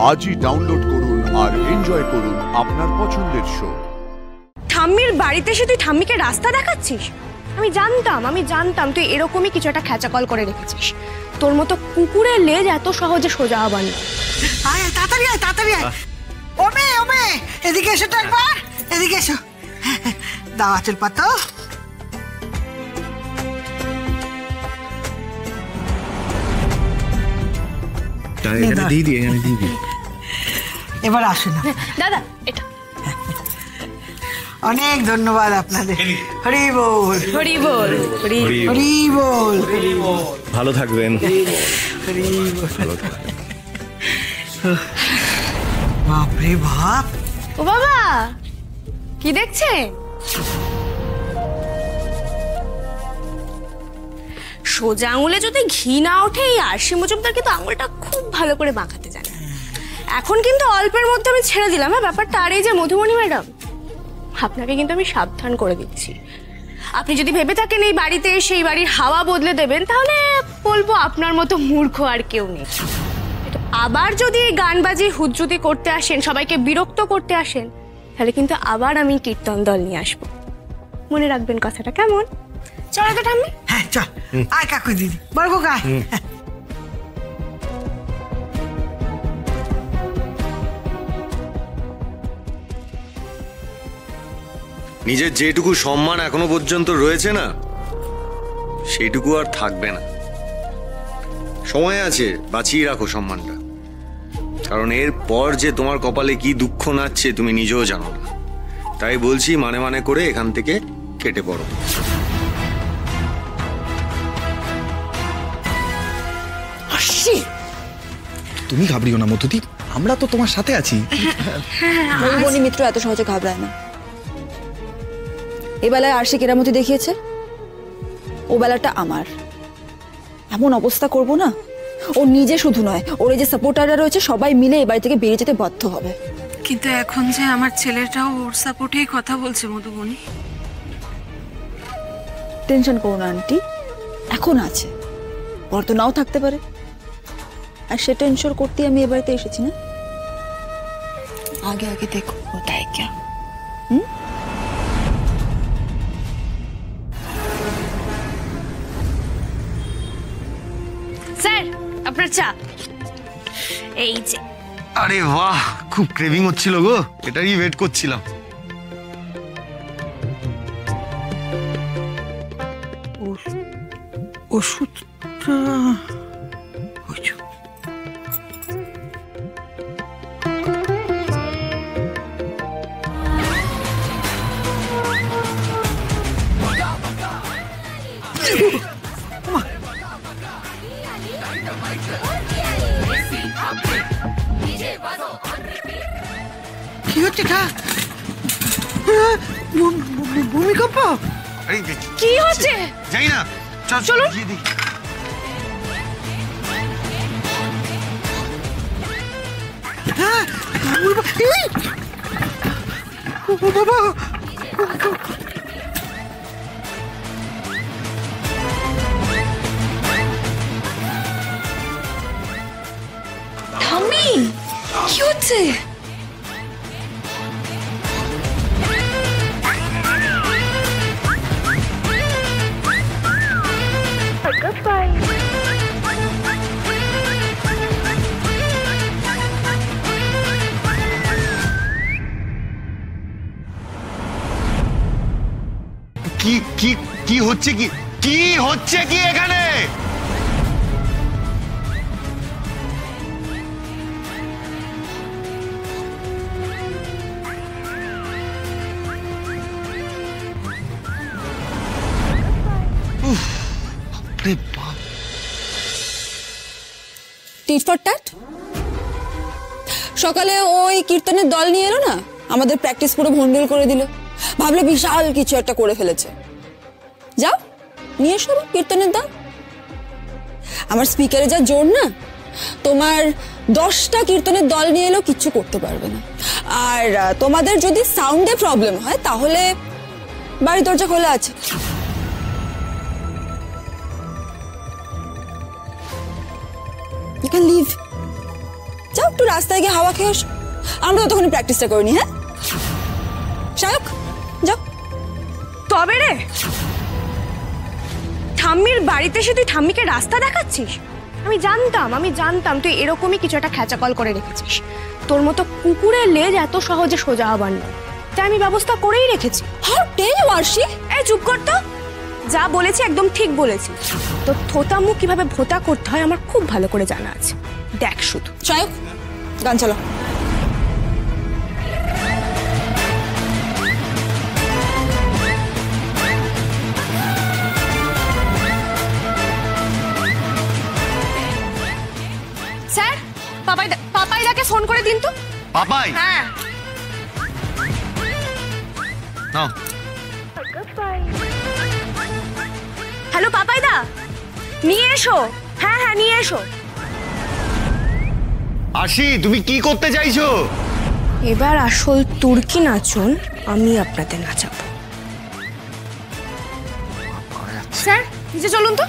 আজই ডাউনলোড করুন আর এনজয় করুন আপনার পছন্দের শো। ঠাম্মির বাড়িতে এসে তুই ঠাম্মিকে রাস্তা দেখাচ্ছিস? আমি জানতাম তুই এরকমই কিছু একটা খেচাকল করে রেখেছিস। তোর মতো কুকুরের লেজ এত সহজে সোজা হবার না। আয় তাড়াতাড়ি আয়, তাড়াতাড়ি আয়। ওমে এদিকে এসো তো একবার, এদিকে এসো। দাও আঁচল পাতো। এবার আসুন দাদা, এটা অনেক ধন্যবাদ আপনাদের। হরি বল, হরি বল, হরি বল। ভালো থাকবেন। বাপরে বাপ, ও বাবা কি দেখছে? সোজা আঙুলে যদি ঘি না ওঠে, এই আরশি মজুমদার কিন্তু আঙুলটা খুব ভালো করে মাখাতে জানে। এখন কিন্তু অল্পের মধ্যে আমি ছেড়ে দিলাম ব্যাপারটা। আর এই যে মধুমণি ম্যাডাম, আপনাকে কিন্তু আমি সাবধান করে দিচ্ছি। আপনি যদি ভেবে থাকেন এই বাড়িতে সেই বাড়ির হাওয়া বদলে দেবেন, তাহলে বলবো আপনার মতো মূর্খ আর কেউ নেই। আবার যদি গানবাজি হুজ্জুতি করতে আসেন, সবাইকে বিরক্ত করতে আসেন, তাহলে কিন্তু আবার আমি কীর্তন দল নিয়ে আসবো। মনে রাখবেন কথাটা, কেমন? চলো তো ঠাম্মি। হ্যাঁ চল, আয় কাকু দিদি, বড় কাকা। নিজের যেটুকু সম্মান এখনো পর্যন্ত রয়েছে না, সেইটুকু আর থাকবে না। সময় আছে, বাঁচিয়ে রাখো সম্মানটা। কারণ এর পর যে তোমার কপালে কি দুঃখ নাচছে তুমি নিজেও জানো না। তাই বলছি, মানে করে এখান থেকে কেটে পড়ো। তুমি ঘাবড়িও না মধুদি, আমরা তো তোমার সাথে আছি। মণি মিত্র এত সহজে ঘাবড়ায় না। এই বেলায় আরশি কেরামতি দেখিয়েছে, ও বেলাটা আমার। এমন অবস্থা করব না, ও নিজে শুধু নয়, ওর যে সাপোর্টাররা রয়েছে সবাই মিলে এই বাড়ি থেকে বেরিয়ে যেতে বাধ্য হবে। কিন্তু এখন যে আমার ছেলেটাও ওর সাপোর্টেই কথা বলছে মধুবনী। টেনশন করো না আন্টি, এখন আছে, পর তো নাও থাকতে পারে। আর সে টেনশন করতেই আমি এ বাড়িতে এসেছি না। আগে আগে দেখো তাই কে। স্যার, আপনার চা। এই যে। আরে বাহ, খুব ক্রেভিং হচ্ছিল গো, এটারই ওয়েট করছিলাম। ওষুধটা কি হচ্ছে? ভূমিকম্প? কি হচ্ছে? যাই না, চলো। হ্যাঁ বাবা, ঠাম্মি কি হচ্ছে? কি হচ্ছে? কি হচ্ছে কি এখানে? Tit for tat. সকালে ওই কীর্তনের দল নিয়ে এলো না, আমাদের প্র্যাকটিস পুরো ভন্ডুল করে দিল। ভাবলে বিশাল কিছু একটা করে ফেলেছে। যাও নিয়ে এসো কীর্তনের দল। আমার স্পিকারে যা জোর না, তোমার 10টা কীর্তনের দল নিয়ে এলেও কিচ্ছু করতে পারবে না। আর তোমাদের যদি সাউন্ডে প্রবলেম হয় তাহলে বাড়ি দরজা খোলা আছে। You can leave. যাও। একটু রাস্তায় গিয়ে হাওয়া খেয়ে এসো। আমরা ততক্ষণ প্র্যাকটিসটা করিনি। হ্যাঁ শায়ক যাও। তবে রে ঠাম্মির বাড়িতে এসে তুই ঠাম্মিকে রাস্তা দেখাচ্ছিস? আমি জানতাম তুই এরকমই কিছু একটা খেঁচাকল করে রেখেছিস। তোর মতো কুকুরের লেজ এত সহজে সোজা হবার না, তাই আমি ব্যবস্থা করেই রেখেছি। হাউ ডেয়ার ইউ আরশি! এই চুপ কর তো, যা বলেছি একদম ঠিক বলেছি। তো থোতা মুখ কিভাবে ভোতা করতে হয় আমার খুব ভালো করে জানা আছে, দেখ শুধু। শায়ক গান চালো। স্যার পাপাইদাকে ফোন করে দিন তো। পাপাই হ্যাঁ নাও। হ্যালো পাপাইদা, নিয়ে এসো। হ্যাঁ নিয়ে এসো। আশি, তুমি কি করতে চাইছো? এবার আসল তুর্কি নাচন আমি আপনাদের নাচাবো। স্যার নিচে চলুন তো।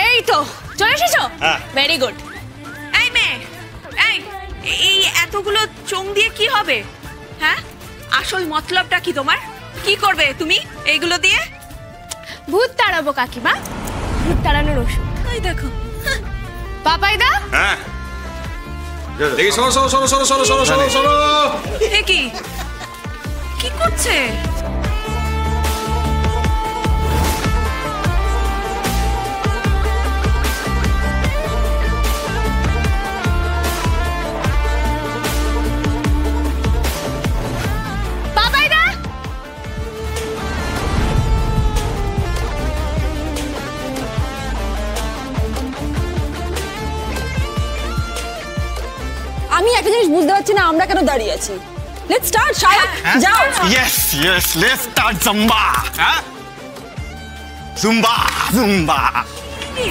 এই তো চলে এসেছো, ভেরি গুড। এই মেয়ে, এই এতগুলো চোং দিয়ে কি হবে? হ্যাঁ, আসল মতলবটা কি তোমার? কি করবে তুমি এইগুলো দিয়ে? ভূত তাড়াবো কাকিমা, ভূত তাড়ানোর ওষুধ। এই দেখো। পাপাইদা হ্যাঁ দেখি, শোনো। এ কি কি করছে? পাপাইদা আমি একটা জিনিস বুঝতে পারছি না, আমরা কেন দাঁড়িয়ে আছি? লেটস স্টার্ট শায়ক, যাও। Yes, let's start Zumba. Huh? Zumba. কি?